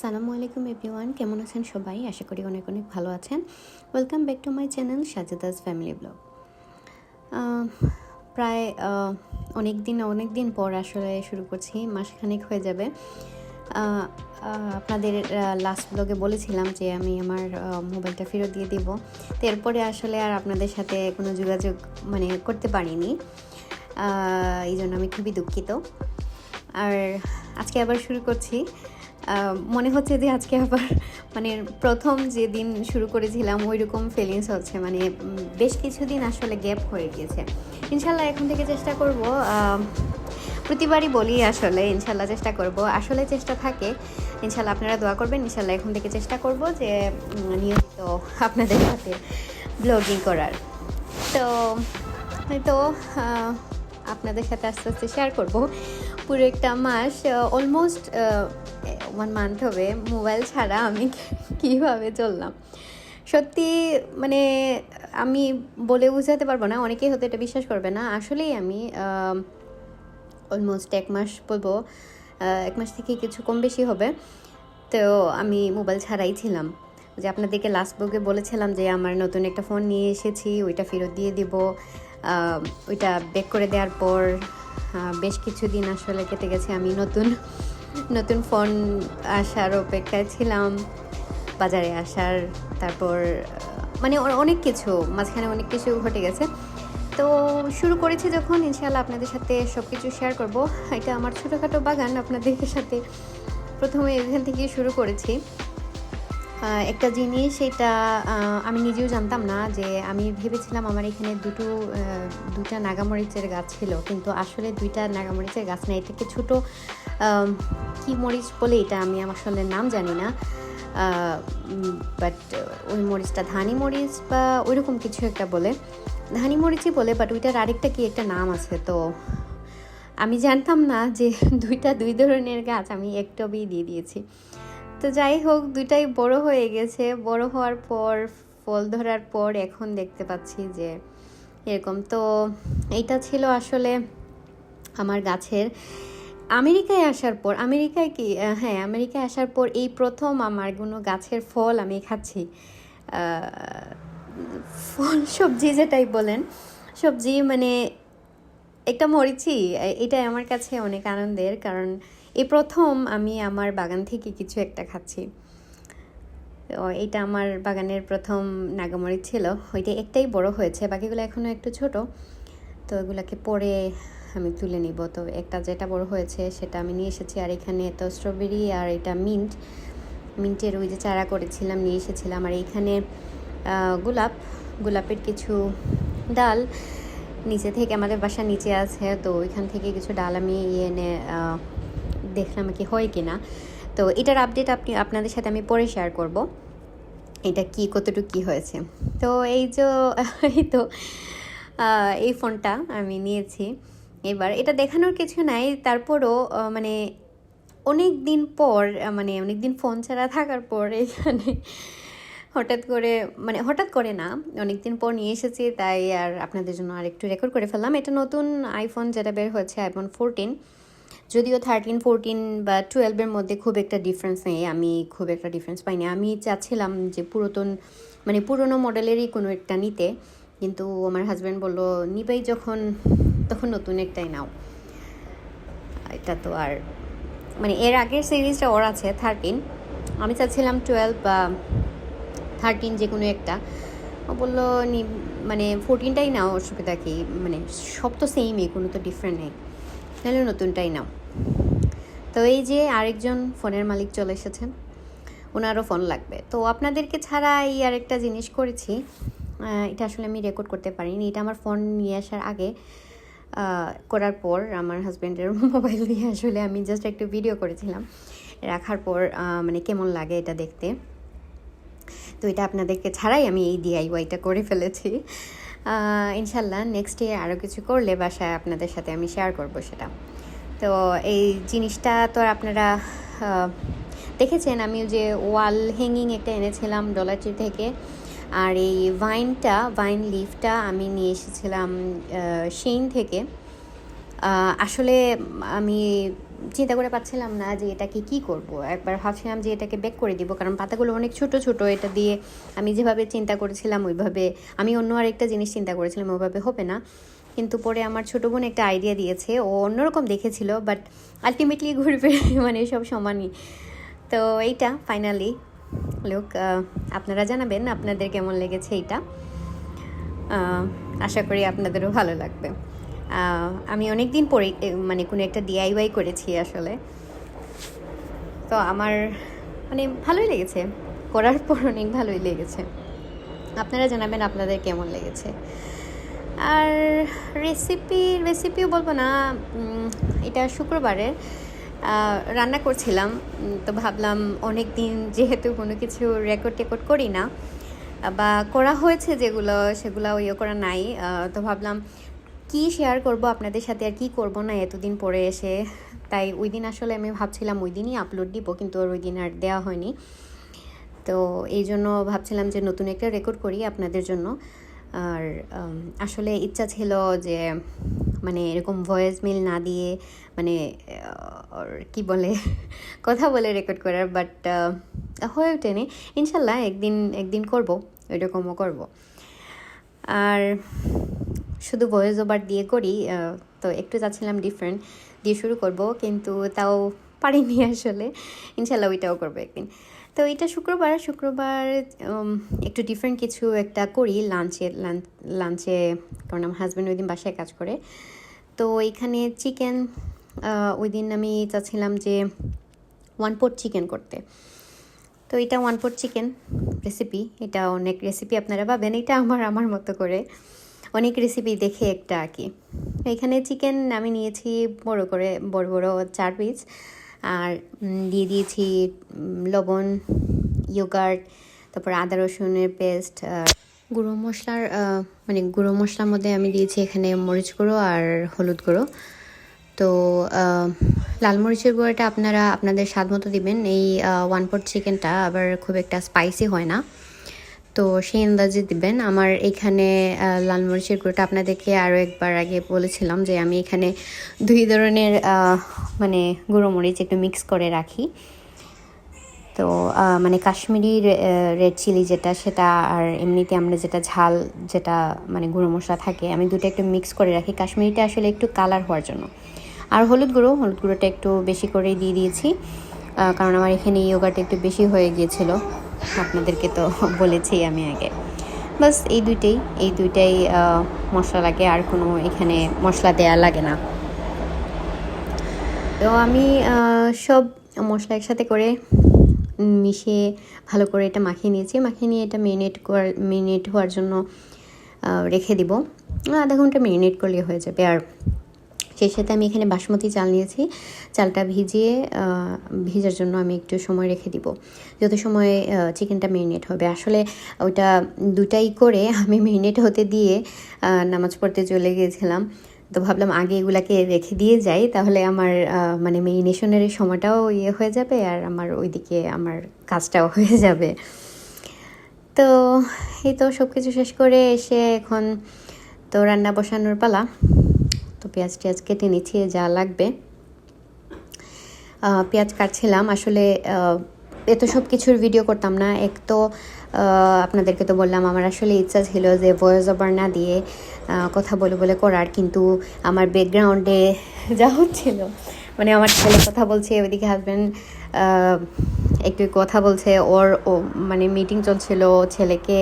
আসসালামু আলাইকুম এভরিওয়ান, কেমন আছেন সবাই? আশা করি অনেক অনেক ভালো আছেন। Welcome back to my channel Sajeda's family vlog. প্রায় অনেক দিন পর আসলে শুরু করছি, মাসখানেক হয়ে যাবে। আপনাদের লাস্ট ব্লগে বলেছিলাম যে আমি আমার মোবাইলটা ফেরত দিয়ে দিব। তো এরপরে আসলে আর আপনাদের সাথে কোনো যোগাযোগ করতে পারিনি, এই জন্য আমি খুবই দুঃখিত। আর আজকে আবার শুরু করছি। মনে হচ্ছে যে আজকে আবার প্রথম যেদিন শুরু করেছিলাম ওই রকম ফিলিংস হচ্ছে। বেশ কিছুদিন আসলে গ্যাপ হয়ে গিয়েছে। ইনশাল্লাহ এখন থেকে চেষ্টা করব, প্রতিবারই বলি আসলে ইনশাল্লাহ চেষ্টা করব, আসলে চেষ্টা থাকে। ইনশাল্লাহ আপনারা দোয়া করবেন। ইনশাল্লাহ এখন থেকে চেষ্টা করব যে নিয়মিত আপনাদের সাথে ব্লগিং করার। তো হয়তো আপনাদের সাথে আস্তে আস্তে শেয়ার করব। পুরো একটা মাস, অলমোস্ট 1 মান্থ হবে মোবাইল ছাড়া আমি কীভাবে চললাম। সত্যি আমি বলে বোঝাতে পারবো না, অনেকেই হয়তো এটা বিশ্বাস করবে না। আসলেই আমি অলমোস্ট 1 মাস বলবো, 1 মাস থেকে কিছু কম বেশি হবে। তো আমি মোবাইল ছাড়াই ছিলাম। যে আপনাদেরকে লাস্ট ব্লগে বলেছিলাম যে আমার নতুন একটা ফোন নিয়ে এসেছি, ওইটা ফেরত দিয়ে দিব। ওইটা ব্যাক করে দেওয়ার পর বেশ কিছুদিন আসলে কেটে গেছে, আমি নতুন ফোন আসার অপেক্ষায় ছিলাম, বাজারে আসার, তারপর অনেক কিছু মাঝখানে অনেক কিছু ঘটে গেছে। তো শুরু করেছি যখন, ইনশাআল্লাহ আপনাদের সাথে সব কিছু শেয়ার করব। এটা আমার ছোটোখাটো বাগান, আপনাদের সাথে প্রথমে এখান থেকে শুরু করেছি। একটা জিনিস, এটা আমি নিজেও জানতাম না, যে আমি ভেবেছিলাম আমার এখানে দুটা নাগামরিচের গাছ ছিল, কিন্তু আসলে 2টা নাগামরিচের গাছ না, এটাকে ছোটো কী মরিচ বলে, এটা আমি আসলে নাম জানি না। বাট ওই মরিচটা ধানি মরিচ বা ওইরকম কিছু একটা বলে, ধানি মরিচই বলে, বাট ওইটার আরেকটা কি একটা নাম আছে। তো আমি জানতাম না যে 2টা 2 ধরনের গাছ আমি এক টবেই দিয়ে দিয়েছি। তো যাই হোক, 2টাই বড় হয়ে গেছে। বড় হওয়ার পর, ফল ধরার পর এখন দেখতে পাচ্ছি যে এরকম। তো এইটা ছিল আসলে আমার গাছের আমেরিকায় আসার পর, আমেরিকায় আসার পর এই প্রথম আমার কোনো গাছের ফল আমি খাচ্ছি। ফল, সবজি যেটাই বলেন, সবজি একটা মরিচই, এটাই আমার কাছে অনেক আনন্দের, কারণ এই প্রথম আমি আমার বাগান থেকে কিছু একটা খাচ্ছি। এটা আমার বাগানের প্রথম নাগামরিচ ছিল, ওইটা একটাই বড় হয়েছে, বাকিগুলো এখনও একটু ছোট। তো এগুলোকে পরে আমি তুলে নিব। তো একটা যেটা বড় হয়েছে সেটা আমি নিয়ে এসেছি। আর এখানে তো স্ট্রবেরি, আর এটা মিন্টের ওই যে চারা করেছিলাম নিয়ে এসেছিলাম। আর এইখানে গোলাপের কিছু ডাল নিচে থেকে, আমাদের বাসার নিচে আছে, তো ওইখান থেকে কিছু ডাল আমি এনে দেখলাম কি হয় কিনা। তো এটার আপডেট আপনাদের সাথে আমি পরে শেয়ার করব, এটা কতটুকু কী হয়েছে। তো এই এই ফোনটা আমি নিয়েছি। এবার এটা দেখানোর কিছু নাই, তারপরও অনেক দিন পর, অনেক দিন ফোন ছাড়া থাকার পর এখানে হঠাৎ করে না, অনেক দিন পর নিয়ে এসেছি, তাই আর আপনাদের জন্য আর একটু রেকর্ড করে ফেললাম। এটা নতুন আইফোন যেটা বের হয়েছে, আইফোন 14। যদিও 13, 14 বা 12-এর মধ্যে খুব একটা ডিফারেন্স নেই, আমি খুব একটা ডিফারেন্স পাইনি। আমি চাচ্ছিলাম যে পুরনো মডেলেরই কোনো একটা নিতে, কিন্তু আমার হাজব্যান্ড বললো নিবেই যখন, তখন নতুন একটাই নাও। এটা তো আর এর আগের সিরিজটা ওর আছে 13, আমি চাচ্ছিলাম 12 বা 13 যে কোনো একটা। ও বললো 14টাই নাও, অসুবিধা কি, সব তো সেমই, কোনো তো ডিফারেন্ট নেই, তাহলে নতুনটাই নাও। তো এই যে আরেকজন ফোনের মালিক চলে এসেছেন, ওনারও ফোন লাগবে। তো আপনাদেরকে ছাড়া এই আরেকটা জিনিস করেছি, এটা আসলে আমি রেকর্ড করতে পারিনি। এটা আমার ফোন নিয়ে আসার আগে, করার পর আমার হাজব্যান্ডের মোবাইল দিয়ে আসলে আমি জাস্ট একটু ভিডিও করেছিলাম, রাখার পর কেমন লাগে এটা দেখতে। তো এটা আপনাদেরকে ছাড়াই আমি এই DIYটা করে ফেলেছি। ইনশাল্লাহ নেক্সট ডে আরও কিছু করলে বাসায় আপনাদের সাথে আমি শেয়ার করব সেটা। তো এই জিনিসটা তো আপনারা দেখেছেন, আমি যে ওয়াল হ্যাঙ্গিং একটা এনেছিলাম ডলার ট্রি থেকে, আর এই ভাইন লিফটা আমি নিয়ে এসেছিলাম শেইন থেকে। আসলে আমি চিন্তা করে পাচ্ছিলাম না যে এটাকে কি করব। একবার ভাবছিলাম যে এটাকে বেক করে দিব, কারণ পাতাগুলো অনেক ছোট ছোট, এটা দিয়ে আমি যেভাবে চিন্তা করেছিলাম ওইভাবে, আমি অন্য আরেকটা জিনিস চিন্তা করেছিলাম ওইভাবে হবে না। কিন্তু পরে আমার ছোটো বোন একটা আইডিয়া দিয়েছে, ও অন্যরকম দেখেছিল, বাট আলটিমেটলি ঘুরে ফিরে মানে সব সমানই। তো এইটা ফাইনালি লুক, আপনারা জানাবেন আপনাদের কেমন লেগেছে এইটা। আশা করি আপনাদেরও ভালো লাগবে। আমি অনেক দিন পরে মানে কোনো একটা ডিআইওয়াই করেছি আসলে, তো আমার মানে ভালোই লেগেছে, করার পর অনেক ভালোই লেগেছে। আপনারা জানাবেন আপনাদের কেমন লেগেছে। আর রেসিপিও বলবো না, এটা শুক্রবারের রান্না করছিলাম, তো ভাবলাম অনেক দিন যেহেতু কোনো কিছু রেকর্ড করি না, বা করা হয়েছে যেগুলো সেগুলো ইয়ে করা নাই, তো ভাবলাম কি শেয়ার করব আপনাদের সাথে আর কি করব না এতদিন পরে এসে। তাই ওই দিন আসলে আমি ভাবছিলাম ওই দিনই আপলোড দিব, কিন্তু ওই দিন আর দেওয়া হয়নি। তো এই জন্য ভাবছিলাম যে নতুন একটা রেকর্ড করি আপনাদের জন্য। আর আসলে ইচ্ছা ছিল যে মানে এরকম ভয়েস মেল না দিয়ে মানে কি বলে কথা বলে রেকর্ড করার, বাট হয়ে ওঠেনি। ইনশাল্লাহ একদিন করব, এরকমও করব। আর শুধু ভয়েস ওভার দিয়ে করি, তো একটু চাচ্ছিলাম ডিফারেন্ট দিয়ে শুরু করব, কিন্তু তাও পারিনি আসলে। ইনশাল্লাহ ওইটাও করবো একদিন। তো এটা শুক্রবার একটু ডিফারেন্ট কিছু একটা করি লাঞ্চে, কারণ আমার হাজব্যান্ড ওই দিন বাসায় কাজ করে। তো এখানে চিকেন, ওই দিন আমি চাচ্ছিলাম যে 1 পট চিকেন করতে। তো এটা 1 পট চিকেন রেসিপি, এটা অনেক রেসিপি আপনারা পাবেন, এটা আমার মতো করে অনেক রেসিপি দেখে একটা আঁকি। এখানে চিকেন আমি নিয়েছি বড় বড় 4 পিস, আর দিয়ে দিয়েছি লবণ, ইয়োগার্ট, তারপর আদা রসুনের পেস্ট, গুঁড়ো মশলার মধ্যে আমি দিয়েছি এখানে মরিচ গুঁড়ো আর হলুদ গুঁড়ো। তো লাল মরিচের গুঁড়োটা আপনারা আপনাদের স্বাদ মতো দিবেন। এই 1 পট চিকেনটা আবার খুব একটা স্পাইসি হয় না, তো সেই আন্দাজে দিবেন। আমার এখানে লাল মরিচের গুঁড়োটা আপনাদেরকে আরও একবার আগে বলেছিলাম যে আমি এখানে 2 ধরনের মানে গুঁড়ো মরিচ একটু মিক্স করে রাখি। তো মানে কাশ্মীরি রেড চিলি যেটা, সেটা আর এমনিতে আমরা যেটা ঝাল যেটা মানে গুঁড়ো মশলা থাকে, আমি দুটো একটু মিক্স করে রাখি। কাশ্মীরিটা আসলে একটু কালার হওয়ার জন্য। আর হলুদ গুঁড়োটা একটু বেশি করেই দিয়ে দিয়েছি, কারণ আমার এখানে ইয়োগাটা একটু বেশি হয়ে গিয়েছিল, আপনাদেরকে তো বলেছি আমি আগে। বাস এই দুইটাই মশলা লাগে, আর কোনো এখানে মশলা দেয়া লাগে না। তো আমি সব মশলা একসাথে করে মিশিয়ে ভালো করে এটা মাখিয়ে নিয়ে এটা মেরিনেট হওয়ার জন্য রেখে দিব। আধা ঘন্টা মেরিনেট করলে হয়ে যাবে। আর সেই সাথে আমি এখানে বাসমতি চাল নিয়েছি, চালটা ভিজার জন্য আমি একটু সময় রেখে দিব, যত সময় চিকেনটা মেরিনেট হবে। আসলে ওইটা দুটাই করে আমি মেরিনেট হতে দিয়ে নামাজ পড়তে চলে গিয়েছিলাম। তো ভাবলাম আগে এগুলাকে রেখে দিয়ে যাই, তাহলে আমার মানে মেরিনেশনের সময়টাও হয়ে যাবে, আর আমার ওইদিকে আমার কাজটাও হয়ে যাবে। তো এই তো সব কিছু শেষ করে এসে এখন তো রান্না বসানোর পালা। তো পেঁয়াজ কেটে নিচ্ছি যা লাগবে। পেঁয়াজ কাটছিলাম, আসলে এত সব কিছুর ভিডিও করতাম না। এক তো আপনাদেরকে তো বললাম আমার আসলে ইচ্ছা ছিল যে ভয়েস ওভার না দিয়ে কথা বলে করার, কিন্তু আমার ব্যাকগ্রাউন্ডে যা হচ্ছিল, মানে আমার ছেলে কথা বলছে, ওইদিকে হাজব্যান্ড একটু কথা বলছে, ও মানে মিটিং চলছিল, ছেলেকে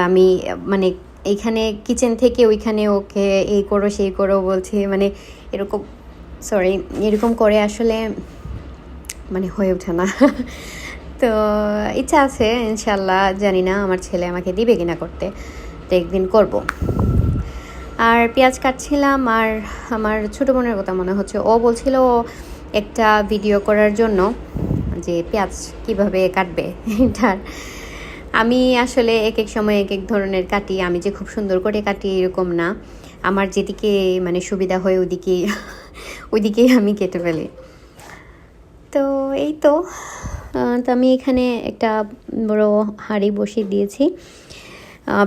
আমি মানে এইখানে কিচেন থেকে ওইখানে ওকে এই করো সেই করো বলছি, মানে এরকম করে আসলে মানে হয়ে ওঠে না। তো ইচ্ছা আছে ইনশাল্লাহ, জানি না আমার ছেলে আমাকে দিবে কিনা করতে, তো একদিন করব। আর পেঁয়াজ কাটছিলাম, আর আমার ছোটো বোনের কথা মনে হচ্ছে, ও বলছিল একটা ভিডিও করার জন্য যে পেঁয়াজ কিভাবে কাটবে এটার। আমি আসলে এক সময় এক ধরনের কাটি, আমি যে খুব সুন্দর করে কাটি এরকম না, আমার যেদিকে মানে সুবিধা হয় ওইদিকেই আমি কেটে ফেলি। তো এই তো আমি এখানে একটা বড় হাঁড়ি বসিয়ে দিয়েছি।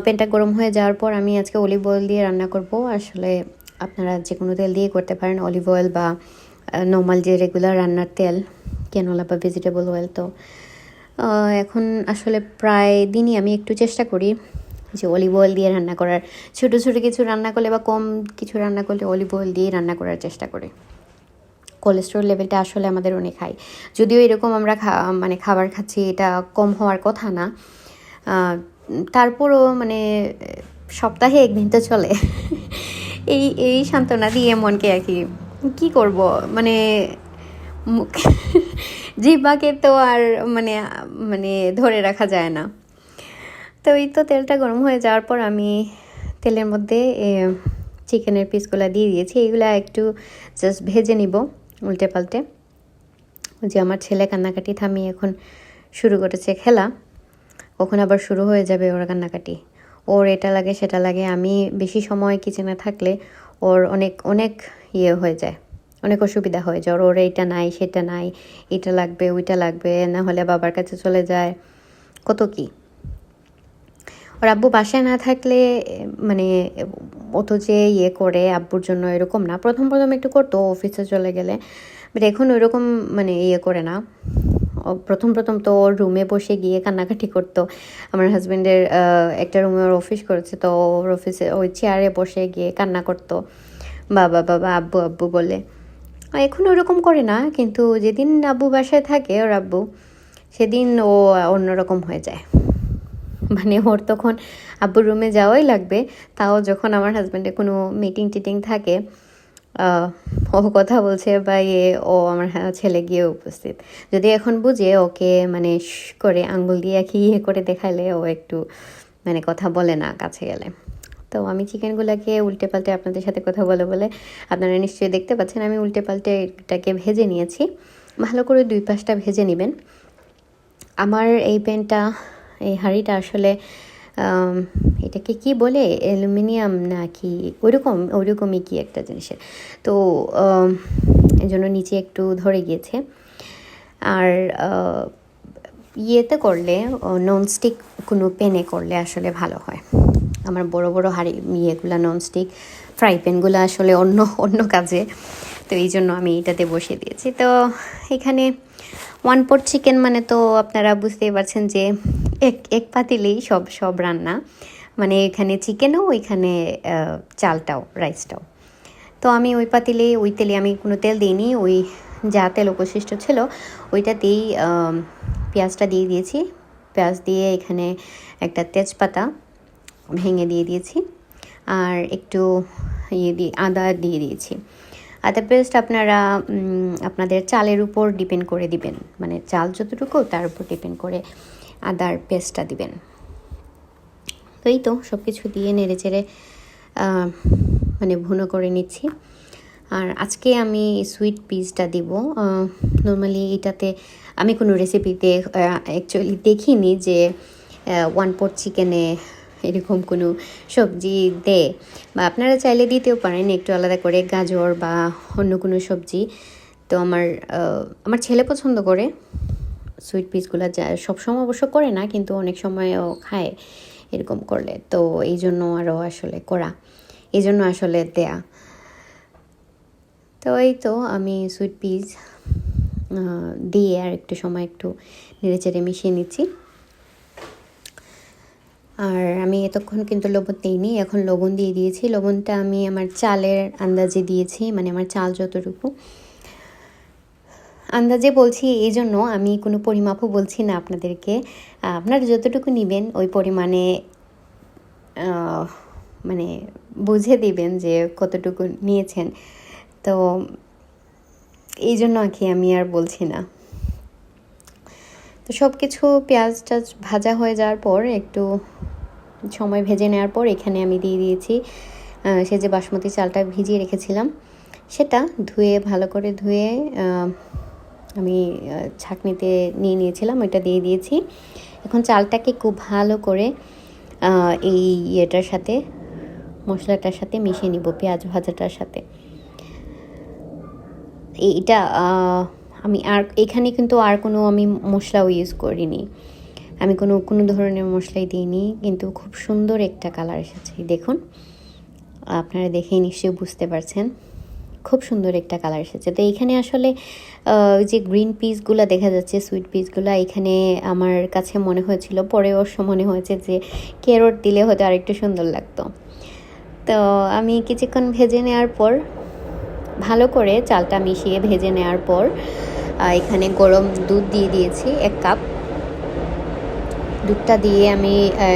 প্যানটা গরম হয়ে যাওয়ার পর আমি আজকে অলিভ অয়েল দিয়ে রান্না করব। আসলে আপনারা যে কোনো তেল দিয়ে করতে পারেন, অলিভ অয়েল বা নর্মাল যে রেগুলার রান্নার তেল, ক্যানোলা বা ভেজিটেবল অয়েল। তো এখন আসলে প্রায় দিনই আমি একটু চেষ্টা করি যে অলিভ অয়েল দিয়ে রান্না করার, ছোটো ছোটো কিছু রান্না করলে বা কম কিছু রান্না করলে অলিভ অয়েল দিয়ে রান্না করার চেষ্টা করি। কোলেস্ট্রল লেভেলটা আসলে আমাদের অনেক হাই, যদিও এরকম আমরা মানে খাবার খাচ্ছি, এটা কম হওয়ার কথা না, তারপরও মানে সপ্তাহে একদিন তো চলে। এই সান্ত্বনা দিয়ে মনকে আর কি কী করব, মানে জিহ্বাকে তো আর মানে মানে ধরে রাখা যায় না। তো এই তো তেলটা গরম হয়ে যাওয়ার পর আমি তেলের মধ্যে চিকেনের পিসগুলো দিয়ে দিয়েছি। এইগুলা একটু জাস্ট ভেজে নিব উল্টে পাল্টে। যে আমার ছেলে কান্নাকাটি থামিয়ে এখন শুরু করেছে খেলা, কখন আবার শুরু হয়ে যাবে ওর কান্নাকাটি। ওর এটা লাগে সেটা লাগে। আমি বেশি সময় কিচেনে থাকলে ওর অনেক অনেক হয়ে যায়, অনেক অসুবিধা হয়ে যায়। ওর এইটা নাই সেটা নাই, এটা লাগবে ওইটা লাগবে, না হলে বাবার কাছে চলে যায়, কত কি। ওর আব্বু বাসায় না থাকলে মানে অত যে করে আব্বুর জন্য এরকম না। প্রথম একটু করতো অফিসে চলে গেলে, বাট এখন ওইরকম মানে করে না। প্রথম তো ওর রুমে বসে গিয়ে কান্নাকাটি করতো। আমার হাজব্যান্ডের একটা রুমে ওর অফিস করেছে, তো ওর অফিসে ওই চেয়ারে বসে গিয়ে কান্না করতো, বাবা বাবা আব্বু আব্বু বলে। এখন ওরকম করে না, কিন্তু যেদিন আব্বু বাসায় থাকে ওর আব্বু, সেদিন ও অন্যরকম হয়ে যায়। মানে ওর তখন আব্বুর রুমে যাওয়াই লাগবে। তাও যখন আমার হাজব্যান্ডের কোনো মিটিং টিটিং থাকে, ও কথা বলছে বা ও আমার ছেলে গিয়ে উপস্থিত। যদি এখন বুঝে ওকে মানে করে আঙ্গুল দিয়ে কি করে দেখাইলে ও একটু মানে কথা বলে না কাছে গেলে। তো আমি চিকেনগুলোকে উল্টে পাল্টে আপনাদের সাথে কথা বলে আপনারা নিশ্চয়ই দেখতে পাচ্ছেন আমি উল্টে পাল্টে এটাকে ভেজে নিয়েছি। ভালো করে 2 পাশটা ভেজে নেবেন। আমার এই প্যানটা, এই হাঁড়িটা আসলে এটাকে কি বলে, অ্যালুমিনিয়াম না কি ওইরকমই কি একটা জিনিসের। তো এই জন্য নিচে একটু ধরে গিয়েছে। আর করলে ননস্টিক কোনো প্যানে করলে আসলে ভালো হয়। আমার বড় বড় হাঁড়ি ইয়েগুলো ননস্টিক ফ্রাই প্যানগুলো আসলে অন্য কাজে, তো এই জন্য আমি এটাতে বসিয়ে দিয়েছি। তো এখানে 1 পট চিকেন মানে তো আপনারা বুঝতেই পারছেন যে এক পাতিলেই সব রান্না, মানে এখানে চিকেনও, এখানে চালটাও, রাইসটাও। তো আমি ওই তেলে আমি কোনো তেল দিইনি, ওই যা তেল অবশিষ্ট ছিল ওইটাতেই পেঁয়াজটা দিয়ে দিয়েছি। পেঁয়াজ দিয়ে এখানে একটা তেজপাতা ভেঙে দিয়ে দিয়েছি, আর একটু আদা দিয়ে দিয়েছি। আদা পেস্ট আপনারা আপনাদের চালের উপর ডিপেন্ড করে দিবেন, মানে চাল যতটুকু তার উপর ডিপেন্ড করে আদার পেস্টটা দিবেন। তো এই তো সব কিছু দিয়ে নেড়ে চেড়ে মানে ভুনো করে নিচ্ছি। আর আজকে আমি সুইট পিসটা দিব। নর্মালি এটাতে আমি কোনো রেসিপিতে অ্যাকচুয়ালি দেখিনি যে 1 পট চিকেনে এরকম কোনো সবজি দেয়, বা আপনারা চাইলে দিতেও পারেন একটু আলাদা করে গাজর বা অন্য কোনো সবজি। তো আমার ছেলে পছন্দ করে সুইট পিসগুলো, যা সবসময় অবশ্য করে না, কিন্তু অনেক সময়ও খায় এরকম করলে। তো এই জন্য আরও আসলে করা, এই জন্য আসলে দেয়া। তো এই তো আমি সুইট পিস দিয়ে আর একটু সময় একটু নেড়েচেড়ে মিশিয়ে নিচ্ছি। আর আমি এতক্ষণ কিন্তু লবণ দিইনি, এখন লবণ দিয়ে দিয়েছি। লবণটা আমি আমার চালের আন্দাজে দিয়েছি, মানে আমার চাল যতটুকু আন্দাজে বলছি, এই জন্য আমি কোনো পরিমাপও বলছি না আপনাদেরকে। আপনারা যতটুকু নেবেন ওই পরিমাণে মানে বুঝে দিবেন যে কতটুকু নিয়েছেন। তো এই জন্য আমি আর বলছি না। তো সব কিছু পেঁয়াজটা ভাজা হয়ে যাওয়ার পর একটু সময় ভেজে নেওয়ার পর এখানে আমি দিয়ে দিয়েছি সে যে বাসমতি চালটা ভিজিয়ে রেখেছিলাম, সেটা ভালো করে ধুয়ে আমি ছাঁকনিতে নিয়ে নিয়েছিলাম, ওইটা দিয়ে দিয়েছি। এখন চালটাকে খুব ভালো করে এই ইয়েটার সাথে, মশলাটার সাথে মিশিয়ে নিব, পেঁয়াজ ভাজাটার সাথে। এইটা আমি আর এখানে কিন্তু আর কোনো আমি মশলাও ইউজ করিনি, আমি কোনো ধরনের মশলাই দিইনি, কিন্তু খুব সুন্দর একটা কালার এসেছে। দেখুন, আপনারা দেখেই নিশ্চয়ই বুঝতে পারছেন। খুব সুন্দর একটা কালার এসেছে। তো এইখানে আসলে ওই যে গ্রিন পিসগুলো দেখা যাচ্ছে, সুইট পিসগুলো, এখানে আমার কাছে মনে হয়েছিল, পরে অবশ্য মনে হয়েছে যে ক্যারট দিলে হয়তো আরেকটু সুন্দর লাগতো। তো আমি কিছুক্ষণ ভেজে নেওয়ার পর, ভালো করে চালটা মিশিয়ে ভেজে নেওয়ার পর এখানে গরম দুধ দিয়ে দিয়েছি 1 কাপ। দুধটা দিয়ে আমি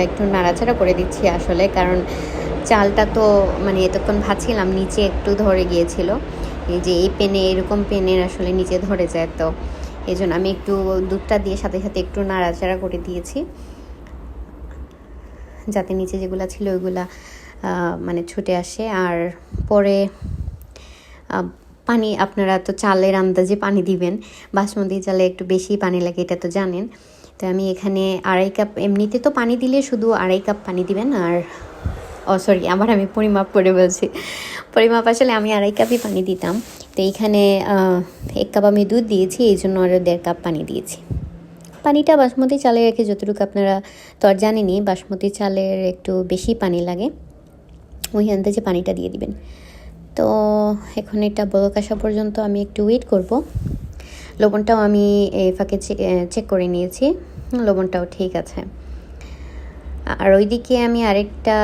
একটু নাড়াচাড়া করে দিচ্ছি আসলে, কারণ চালটা তো মানে এতক্ষণ ভাজছিলাম নিচে একটু ধরে গিয়েছিল, এই যে এই পেনে, এরকম পেনের আসলে নিচে ধরে যায়, তো এই জন্য আমি একটু দুধটা দিয়ে সাথে সাথে একটু নাড়াচাড়া করে দিয়েছি, যাতে নিচে যেগুলো ছিল ওইগুলা মানে ছুটে আসে। আর পরে পানি, আপনারা তো চালের আন্দাজে পানি দিবেন, বাসমতি চালে একটু বেশি পানি লাগে, এটা তো জানেন। তো আমি এখানে 2.5 কাপ, এমনিতে তো পানি দিলে শুধু 2.5 কাপ পানি দিবেন। আর সরি, আবার আমি পরিমাপ করে বলছি, পরিমাপ আসলে আমি 2.5 কাপই পানি দিতাম। তো এইখানে 1 কাপ আমি দুধ দিয়েছি, এই জন্য আরও 1.5 কাপ পানি দিয়েছি। পানিটা বাসমতি চালে রেখে যতটুকু, আপনারা তো আর জানেনই বাসমতি চালের একটু বেশি পানি লাগে, ওই আন্দাজে পানিটা দিয়ে দিবেন। তো এখন এটা বলক আসা পর্যন্ত আমি একটু ওয়েট করব। লবণটাও আমি এই ফাঁকে চেক করে নিয়েছি, লবণটাও ঠিক আছে। আর ওইদিকে আমি আরেকটা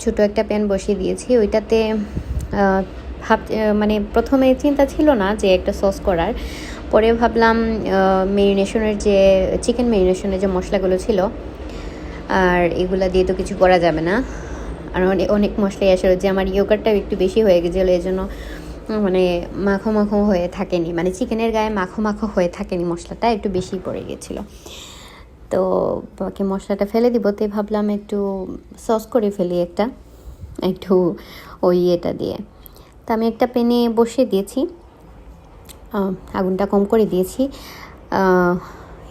ছোটো একটা প্যান বসিয়ে দিয়েছি, ওইটাতে মানে প্রথমে চিন্তা ছিল না যে একটা সস করার, পরে ভাবলাম ম্যারিনেশনের যে চিকেন ম্যারিনেশনের যে মশলাগুলো ছিল, আর এগুলা দিয়ে তো কিছু করা যাবে না, আর অনেক মশলাই আসলে, যে আমার ইয়োগার্টটাও একটু বেশি হয়ে গেছিলো, এই জন্য মানে মাখো মাখো হয়ে থাকেনি, মানে চিকেনের গায়ে মাখো মাখো হয়ে থাকেনি, মশলাটা একটু বেশি পড়ে গেছিলো। তো বাকি মশলাটা ফেলে দিব, তো ভাবলাম একটু সস করে ফেলি একটু ওই এটা দিয়ে। তো আমি একটা প্যানে বসিয়ে দিয়েছি, আগুনটা কম করে দিয়েছি।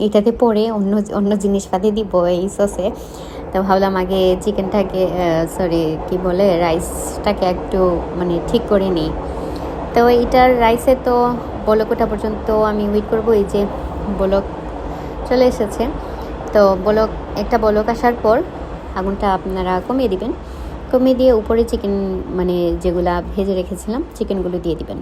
এটাতে পরে অন্য জিনিসপাতি দিব এই সসে। তো ভাবলাম আগে চিকেনটাকে, কি বলে, রাইসটাকে একটু মানে ঠিক করে নিই। তো এইটার রাইসে তো বলক ওঠা পর্যন্ত আমি ওয়েট করবো। এই যে বলক চলে এসেছে, তো একটা বলক আসার পর আগুনটা আপনারা কমিয়ে দিবেন, কমিয়ে দিয়ে উপরে চিকেন, মানে যেগুলা ভেজে রেখেছিলাম চিকেনগুলো দিয়ে দিবেন।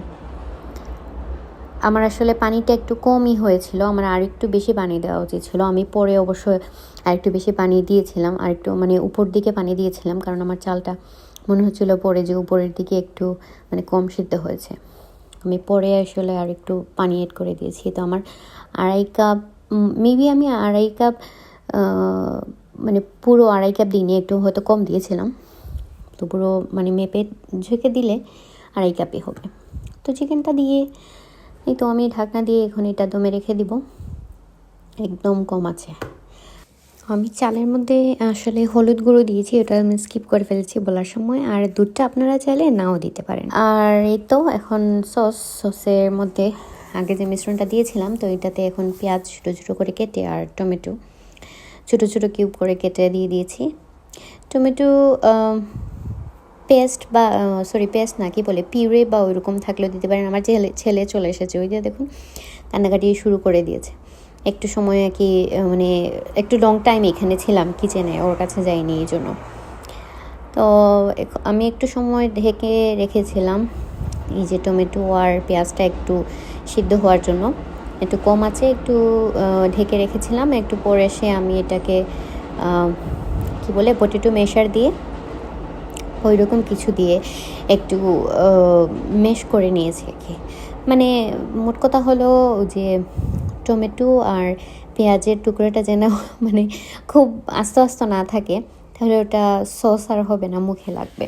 আমার আসলে পানিটা একটু কমই হয়েছিল, আমার আরেকটু বেশি পানি দেওয়া উচিত ছিল। আমি পরে অবশ্যই আরেকটু বেশি পানি দিয়েছিলাম, আরেকটু মানে উপর দিকে পানি দিয়েছিলাম, কারণ আমার চালটা মনে হচ্ছিলো পরে যে উপরের দিকে একটু মানে কম সিদ্ধ হয়েছে। আমি পরে আসলে আরেকটু পানি এড করে দিয়েছি। তো আমার 2.5 কাপ, মেবি আমি 2.5 কাপ, মানে পুরো 2.5 কাপ দিইনি, একটু হয়তো কম দিয়েছিলাম। তো পুরো মানে মেপে ঝেঁকে দিলে 2.5 কাপই হবে। তো চিকেনটা দিয়ে এই তো আমি ঢাকনা দিয়ে এখন এটা দমে রেখে দিব, একদম কম আছে। আমি চালের মধ্যে আসলে হলুদ গুঁড়ো দিয়েছি, ওটা আমি স্কিপ করে ফেলেছি বলার সময়, আর দুধটা আপনারা চাইলে নাও দিতে পারেন। আর এই তো এখন সসের মধ্যে আগে যে মিশ্রণটা দিয়েছিলাম, তো এটাতে এখন পেঁয়াজ ছোটো ছোটো করে কেটে আর টমেটো ছোটো ছোটো কিউব করে কেটে দিয়ে দিয়েছি। টমেটো পেস্ট বা পেস্ট না, কি বলে, পিউরে বা ওইরকম থাকলেও দিতে পারেন। আমার ছেলে চলে এসেছে, ওই যে দেখুন কান্নাকাটি শুরু করে দিয়েছে। একটু সময় আর কি, মানে একটু লং টাইম এখানে ছিলাম কিচেনে, ওর কাছে যাইনি এই জন্য। তো আমি একটু সময় ঢেকে রেখেছিলাম এই যে টমেটো আর পেঁয়াজটা একটু সিদ্ধ হওয়ার জন্য, একটু কম আছে একটু ঢেকে রেখেছিলাম। একটু পরে এসে আমি এটাকে কি বলে, পটেটো মেশার দিয়ে ওই রকম কিছু দিয়ে একটু মেশ করে নিয়েছি আর কি। মানে মোট কথা হলো যে টমেটো আর পেঁয়াজের টুকরোটা যেন মানে খুব আস্তে আস্তে না থাকে, তাহলে ওটা সস আর হবে না, মুখে লাগবে।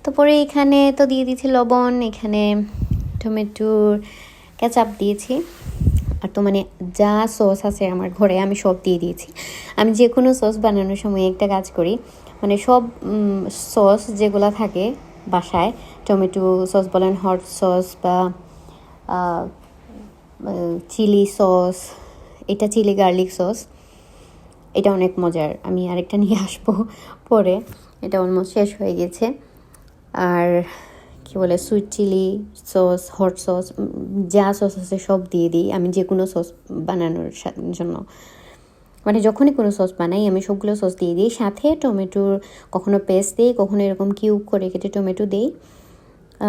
তো পরে এখানে তো দিয়ে দিয়েছি লবণ, এখানে টমেটোর কেচাপ দিয়েছি, আর তো মানে যা সস আছে আমার ঘরে আমি সব দিয়ে দিয়েছি। আমি যে কোনো সস বানানোর সময় একটা কাজ করি, মানে সব সস যেগুলো থাকে বাসায়, টমেটো সস বলেন, হট সস বা চিলি সস, এটা চিলি গার্লিক সস, এটা অনেক মজার, আমি আরেকটা নিয়ে আসবো পরে, এটা অলমোস্ট শেষ হয়ে গেছে। আর কি বলে, sweet chilli sauce, hot sauce, যা সস আছে সব দিয়ে দিই আমি যে কোনো সস বানানোর জন্য। মানে যখনই কোনো সস বানাই আমি সবগুলো সস দিয়ে দিই, সাথে টমেটোর কখনো পেস্ট দিই, কখনো এরকম কিউব করে কেটে টমেটো দিই।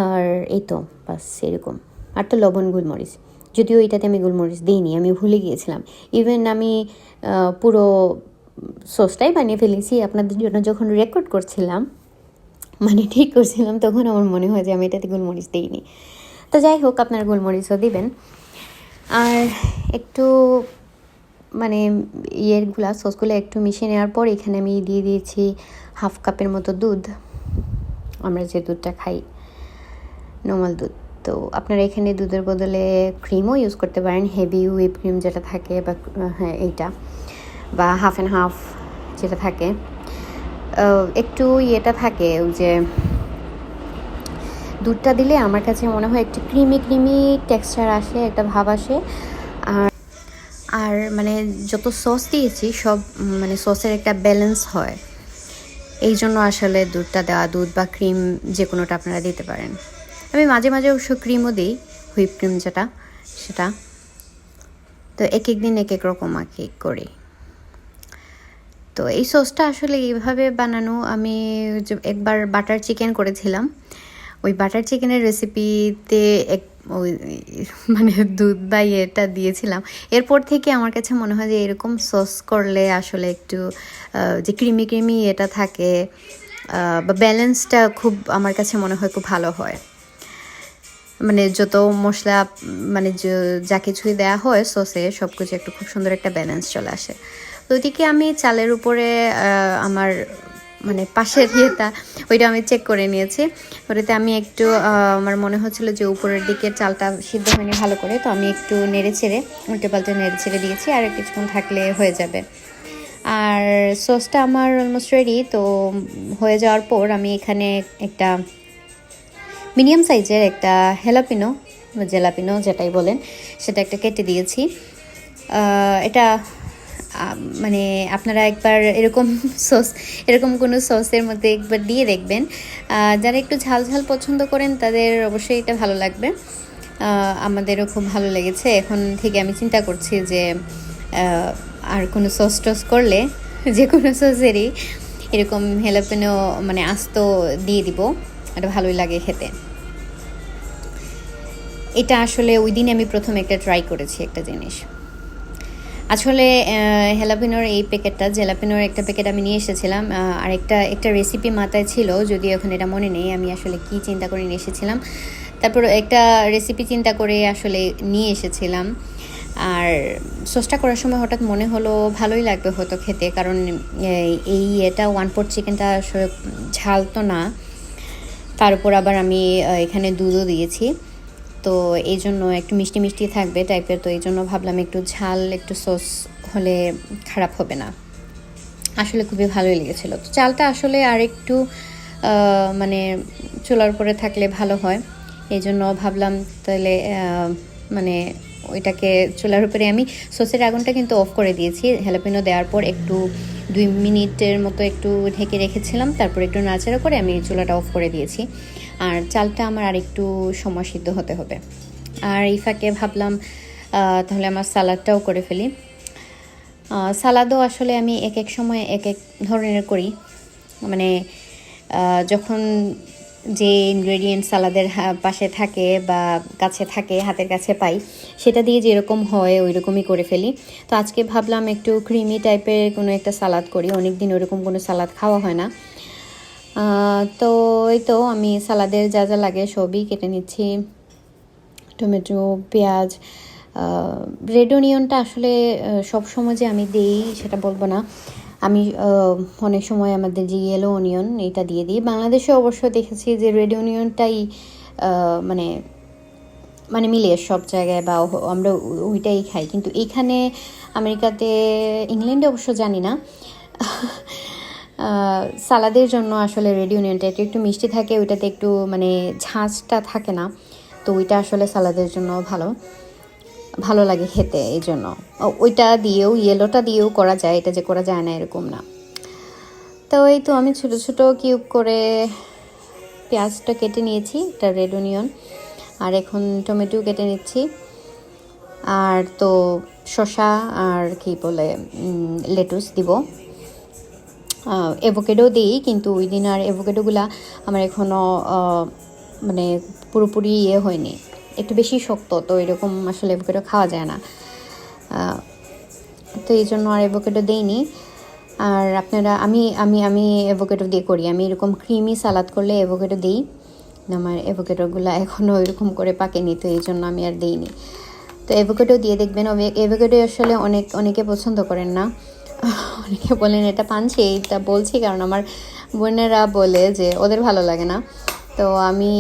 আর এই তো বাস এরকম। আর তো লবণ, গোলমরিচ, যদিও এটাতে আমি গোলমরিচ দিইনি, আমি ভুলে গিয়েছিলাম। ইভেন আমি পুরো সসটাই বানিয়ে ফেলেছি আপনাদের জন্য। যখন রেকর্ড করছিলাম, মানে ঠিক করছিলাম, তখন আমার মনে হয় যে আমি এটাতে গোলমরিচ দিইনি। তো যাই হোক, আপনার গোলমরিচও দিবেন। আর একটু মানে সসগুলো একটু মিশিয়ে নেওয়ার পর এখানে আমি দিয়ে দিয়েছি 1/2 কাপের মতো দুধ। আমরা যে দুধটা খাই, নর্মাল দুধ। তো আপনারা এখানে দুধের বদলে ক্রিমও ইউজ করতে পারেন, হেভি হুইপ ক্রিম যেটা থাকে, বা হ্যাঁ এইটা, বা 1/2 যেটা থাকে। একটু ইয়েটা থাকে, ওই যে দুধটা দিলে আমার কাছে মনে হয় একটু ক্রিমি টেক্সচার আসে, একটা ভাব আসে। আর মানে যত সস দিয়েছি সব মানে সসের একটা ব্যালেন্স হয়, এই জন্য আসলে দুধটা দেওয়া। দুধ বা ক্রিম যে কোনোটা আপনারা দিতে পারেন। আমি মাঝে মাঝে অবশ্য ক্রিমও দিই, হুইপ ক্রিম যেটা, সেটা। তো এক এক দিন এক এক রকম করি। তো এই সসটা আসলে এইভাবে বানানো। আমি একবার বাটার চিকেন করেছিলাম, ওই বাটার চিকেনের রেসিপিতে ওই মানে দুধ বা ইয়েটা দিয়েছিলাম। এরপর থেকে আমার কাছে মনে হয় যে এরকম সস করলে আসলে একটু যে ক্রিমি এটা থাকে, বা ব্যালেন্সটা খুব আমার কাছে মনে হয় খুব ভালো হয়। মানে যত মশলা মানে যা কিছুই দেওয়া হয় সসে, সব কিছু একটু খুব সুন্দর একটা ব্যালেন্স চলে আসে। তো ওইদিকে আমি চালের উপরে আমার মানে পাশের ইয়েটা, ওইটা আমি চেক করে নিয়েছি। ওটাতে আমি একটু আমার মনে হচ্ছিলো যে উপরের দিকে চালটা সিদ্ধ হয়নি ভালো করে, তো আমি একটু উল্টে পাল্টে নেড়ে ছেড়ে দিয়েছি। আর কিছুক্ষণ থাকলে হয়ে যাবে। আর সসটা আমার অলমোস্ট রেডি। তো হয়ে যাওয়ার পর আমি এখানে একটা মিডিয়াম সাইজের একটা জেলাপিনো যেটাই বলেন, সেটা একটা কেটে দিয়েছি। এটা মানে আপনারা একবার এরকম কোনো সসের মধ্যে একবার দিয়ে দেখবেন। যারা একটু ঝাল পছন্দ করেন তাদের অবশ্যই এটা ভালো লাগবে। আমাদেরও খুব ভালো লেগেছে। এখন থেকে আমি চিন্তা করছি যে আর কোনো সস করলে যে কোনো সসেরই এরকম হেলাপিনো মানে আস্ত দিয়ে দিব, এটা ভালোই লাগে খেতে। এটা আসলে ওই দিনে আমি প্রথম একটা ট্রাই করেছি একটা জিনিস। আসলে জেলাপিনোর একটা প্যাকেট আমি নিয়ে এসেছিলাম। আর একটা রেসিপি মাথায় ছিল, যদিও এখন এটা মনে নেই আমি আসলে কি চিন্তা করে নিয়ে এসেছিলাম। তারপর একটা রেসিপি চিন্তা করে আসলে নিয়ে এসেছিলাম। আর সসটা করার সময় হঠাৎ মনে হলো ভালোই লাগবে হয়তো খেতে, কারণ এটা 1/4 চিকেনটা আসলে ঝাল তো না, তার উপর আবার আমি এখানে দুধও দিয়েছি। তো এই জন্য একটু মিষ্টি থাকবে টাইপের। তো এই জন্য ভাবলাম একটু ঝাল একটু সস হলে খারাপ হবে না। আসলে খুবই ভালোই লেগেছিলো। তো চালটা আসলে আর একটু মানে চুলার উপরে থাকলে ভালো হয়, এই জন্য ভাবলাম তাহলে মানে ওইটাকে চুলার উপরে আমি সসের আগুনটা কিন্তু অফ করে দিয়েছি। হ্যালাপিনো দেওয়ার পর একটু 2 মিনিটের মতো একটু ঢেকে রেখেছিলাম, তারপর একটু নাড়াচাড়া করে আমি চুলাটা অফ করে দিয়েছি। আর চালটা আমার আর একটু সময় সিদ্ধ হতে হবে। আর এই ফাঁকে ভাবলাম তাহলে আমার সালাডটাও করে ফেলি। সালাদও আসলে আমি এক এক সময় এক এক ধরনের করি। মানে যখন যে ইনগ্রেডিয়েন্ট সালাদের পাশে থাকে বা কাছে থাকে, হাতের কাছে পাই, সেটা দিয়ে যেরকম হয় ওই রকমই করে ফেলি। তো আজকে ভাবলাম একটু ক্রিমি টাইপের কোনো একটা সালাদ করি, অনেক দিন ওরকম কোনো সালাদ খাওয়া হয় না। তো এই তো আমি সালাদের যা যা লাগে সবই কেটে নিচ্ছি। টমেটো, পেঁয়াজ, রেড অনিয়নটা আসলে সব সময় যে আমি দিই সেটা বলবো না। আমি অনেক সময় আমাদের যে ইয়েলো অনিয়ন এটা দিয়ে দিই। বাংলাদেশে অবশ্য দেখেছি যে রেড অনিয়নটাই মানে মানে মিলে সব জায়গায়, বা আমরা ওইটাই খাই। কিন্তু এইখানে আমেরিকাতে, ইংল্যান্ডে অবশ্য জানি না, সালাদের জন্য আসলে রেড অনিয়নটা একটু মিষ্টি থাকে, ওইটাতে একটু মানে ঝাঁঝটা থাকে না। তো ওইটা আসলে সালাদের জন্য ভালো লাগে খেতে, এই জন্য ওইটা দিয়েও ইয়েলোটা দিয়েও করা যায়, এটা যে করা যায় না এরকম না। তো এই তো আমি ছোট ছোট কিউব করে পেঁয়াজটা কেটে নিয়েছি, এটা রেড অনিয়ন। আর এখন টমেটো কেটে নিচ্ছি। আর তো শসা আর কি বলে লেটুস দিব, অ্যাভোকেডো দিই, কিন্তু ওই দিন আর অ্যাভোকেডোগুলা আমার এখনও মানে পুরোপুরি হয়নি, একটু বেশি শক্ত, তো এরকম আসলে অ্যাভোকাডো খাওয়া যায় না। তো এই জন্য আর অ্যাভোকাডো দেইনি। আর আপনারা আমি আমি আমি অ্যাভোকাডো দিয়ে করি, আমি এরকম ক্রিমি সালাদ করলে অ্যাভোকাডো দিই। আমার অ্যাভোকাডোগুলো এখনও এরকম করে পাকেনি, তো এই জন্য আমি আর দিইনি। তো অ্যাভোকাডো দিয়ে দেখবেন, অ্যাভোকাডো আসলে অনেকে পছন্দ করেন না, অনেকে বলেন এটা পানছি, এটা বলছি কারণ আমার বোনেরা বলে যে ওদের ভালো লাগে না। তো আমি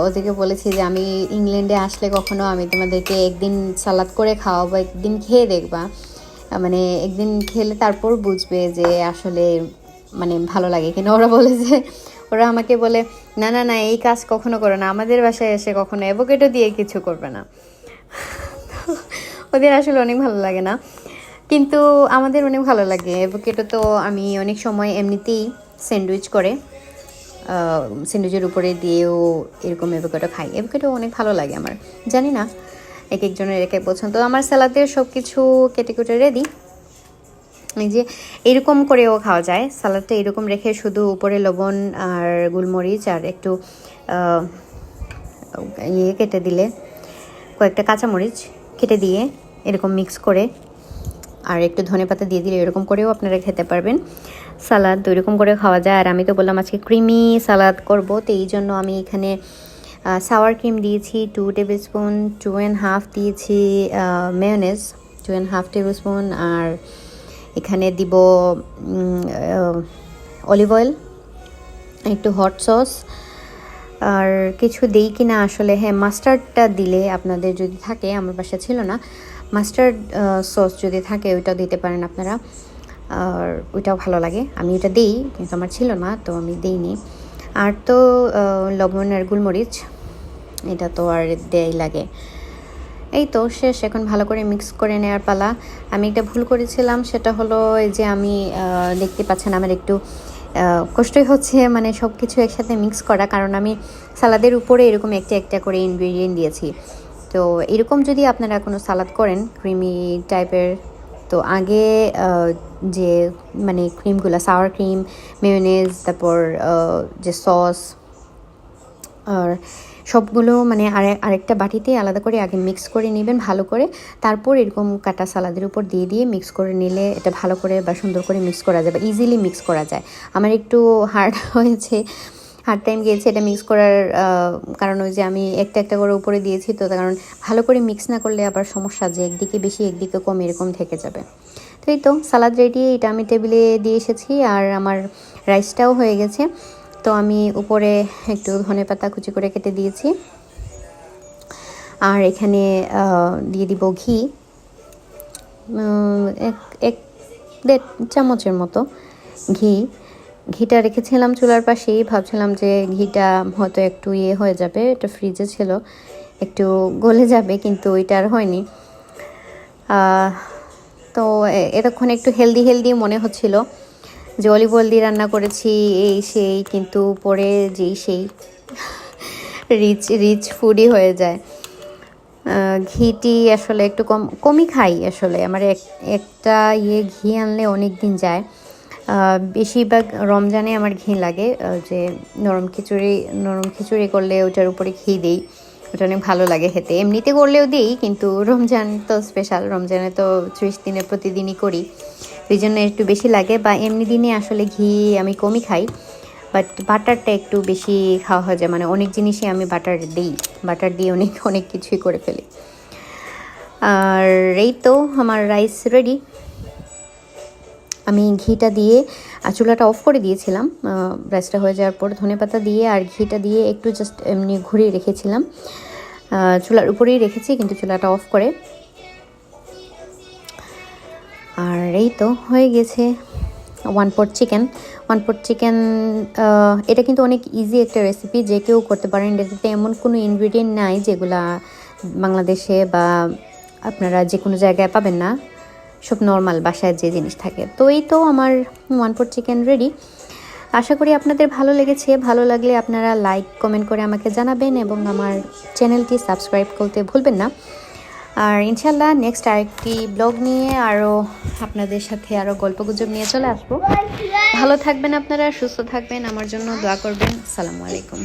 ওদেরকে বলেছি যে আমি ইংল্যান্ডে আসলে কখনো আমি তোমাদেরকে একদিন সালাদ করে খাওয়াবো, একদিন খেয়ে দেখবা, মানে একদিন খেলে তারপর বুঝবে যে আসলে মানে ভালো লাগে কিনা। ওরা বলে যে, ওরা আমাকে বলে না না না এই কাজ কখনো করো না, আমাদের বাসায় এসে কখনো অ্যাভোকাডো দিয়ে কিছু করবে না। ওদের আসলে অনেক ভালো লাগে না, কিন্তু আমাদের অনেক ভালো লাগে অ্যাভোকাডো। তো আমি অনেক সময় এমনিতেই স্যান্ডউইচের উপরে দিয়েও এরকম অ্যাভোকাডো খাই। অ্যাভোকাডো অনেক ভালো লাগে আমার, জানি না এক একজনের এক এক পছন্দ। আমার স্যালাদের সব কিছু কেটে কুটে রেডি। এই যে এরকম করেও খাওয়া যায় সালাদটা, এরকম রেখে শুধু উপরে লবণ আর গোলমরিচ আর একটু কেটে দিলে, কয়েকটা কাঁচামরিচ কেটে দিয়ে এরকম মিক্স করে আর একটু ধনেপাতা দিয়ে দিলে এরকম করেও আপনারা খেতে পারবেন। সালাদ এরকম করে খাওয়া যায়। আর আমি তো বললাম আজকে ক্রিমি সালাদ করব, তো এই জন্য আমি এখানে সাওয়ার ক্রিম দিয়েছি 2 টেবিল স্পুন, 2.5 দিয়েছি মেয়োনেজ 2.5 টেবিল স্পুন, আর এখানে দিব অলিভ অয়েল, একটু হট সস, আর কিছু দেই কিনা আসলে, হ্যাঁ মাস্টার্ডটা দিলে আপনাদের যদি থাকে, আমার বাসা ছিল না, মাস্টার্ড সস যদি থাকে ওইটাও দিতে পারেন আপনারা, আর ওইটাও ভালো লাগে। আমি ওটা দিই কিন্তু আমার ছিল না, তো আমি দিইনি। আর তো লবণ আর গোলমরিচ, এটা তো আর দেয়াই লাগে। এই তো শেষ, এখন ভালো করে মিক্স করে নেওয়ার পালা। আমি একটা ভুল করেছিলাম, সেটা হলো এই যে আমি দেখতে পাচ্ছেন আমার একটু কষ্টই হচ্ছে মানে সব কিছু একসাথে মিক্স করা, কারণ আমি সালাদের উপরে এরকম একটা একটা করে ইনগ্রিডিয়েন্ট দিয়েছি। তো এরকম যদি আপনারা কোনো সালাদ করেন ক্রিমি টাইপের, তো আগে যে মানে ক্রিমগুলো, সাওয়ার ক্রিম, মেয়োনেজ, তারপর যে সস আর সবগুলো মানে আরেকটা বাটিতে আলাদা করে আগে মিক্স করে নেবেন ভালো করে, তারপর এরকম কাটা সালাদের উপর দিয়ে দিয়ে মিক্স করে নিলে এটা ভালো করে বা সুন্দর করে মিক্স করা যাবে, ইজিলি মিক্স করা যায়। আমার একটু হার্ড হয়েছে, হার্ড টাইম গিয়েছে এটা মিক্স করার, কারণ ওই যে আমি একটা একটা করে উপরে দিয়েছি, তো কারণ ভালো করে মিক্স না করলে আবার সমস্যা, যে একদিকে বেশি একদিকে কম এরকম থেকে যাবে। তো এই তো সালাদ রেডি, এটা আমি টেবিলে দিয়ে এসেছি, আর আমার রাইসটাও হয়ে গেছে। তো আমি উপরে একটু ধনেপাতা কুচি করে কেটে দিয়েছি, আর এখানে দিয়ে দিব ঘি, 1.5 চামচের মতো ঘিটা রেখেছিলাম চুলার পাশেই, ভাবছিলাম যে ঘিটা হয়তো একটু হয়ে যাবে, এটা ফ্রিজে ছিল, একটু গলে যাবে, কিন্তু ওইটা আর হয়নি। তো এতক্ষণ একটু হেলদি মনে হচ্ছিল যে অলিভ অয়েল দিয়ে রান্না করেছি এই সেই, কিন্তু পরে যেই সেই রিচ ফুডই হয়ে যায়। ঘিটি আসলে একটু কমই খাই আসলে, আমার একটা ঘি আনলে অনেক দিন যায়। বেশিরভাগ রমজানে আমার ঘি লাগে, যে নরম খিচুড়ি করলে ওটার উপরে ঘি দিই, ওটা অনেক ভালো লাগে খেতে। এমনিতে করলেও দিই, কিন্তু রমজান তো স্পেশাল, রমজানে তো 30 দিনে প্রতিদিনই করি, ওই জন্য একটু বেশি লাগে। বা এমনি দিনে আসলে ঘি আমি কমই খাই, বাট বাটারটা একটু বেশি খাওয়া হয়ে যায়, মানে অনেক জিনিসই আমি বাটার দিয়ে অনেক কিছুই করে ফেলি। আর এই তো আমার রাইস রেডি। আমি ঘিটা দিয়ে চুলাটা অফ করে দিয়েছিলাম, রাইসটা হয়ে যাওয়ার পর ধনেপাতা দিয়ে আর ঘিটা দিয়ে একটু জাস্ট এমনি ঘুরিয়ে রেখেছিলাম, চুলার উপরেই রেখেছি কিন্তু চুলাটা অফ করে। আর এই তো হয়ে গেছে 1 পট চিকেন। এটা কিন্তু অনেক ইজি একটা রেসিপি, যে কেউ করতে পারেন। এটাতে এমন কোনো ইনগ্রিডিয়েন্ট নাই যেগুলা বাংলাদেশে বা আপনারা যে কোনো জায়গায় পাবেন না, সব নর্মাল বাসায় যে জিনিস থাকে। তো এই তো আমার 1 পট চিকেন রেডি। আশা করি আপনাদের ভালো লেগেছে। ভালো লাগলে আপনারা লাইক কমেন্ট করে আমাকে জানাবেন, এবং আমার চ্যানেলটি সাবস্ক্রাইব করতে ভুলবেন না। আর ইনশাল্লাহ নেক্সট আরেকটি ব্লগ নিয়ে আরও আপনাদের সাথে আরও গল্পগুজব নিয়ে চলে আসবো। ভালো থাকবেন আপনারা, সুস্থ থাকবেন, আমার জন্য দোয়া করবেন। আসসালামু আলাইকুম।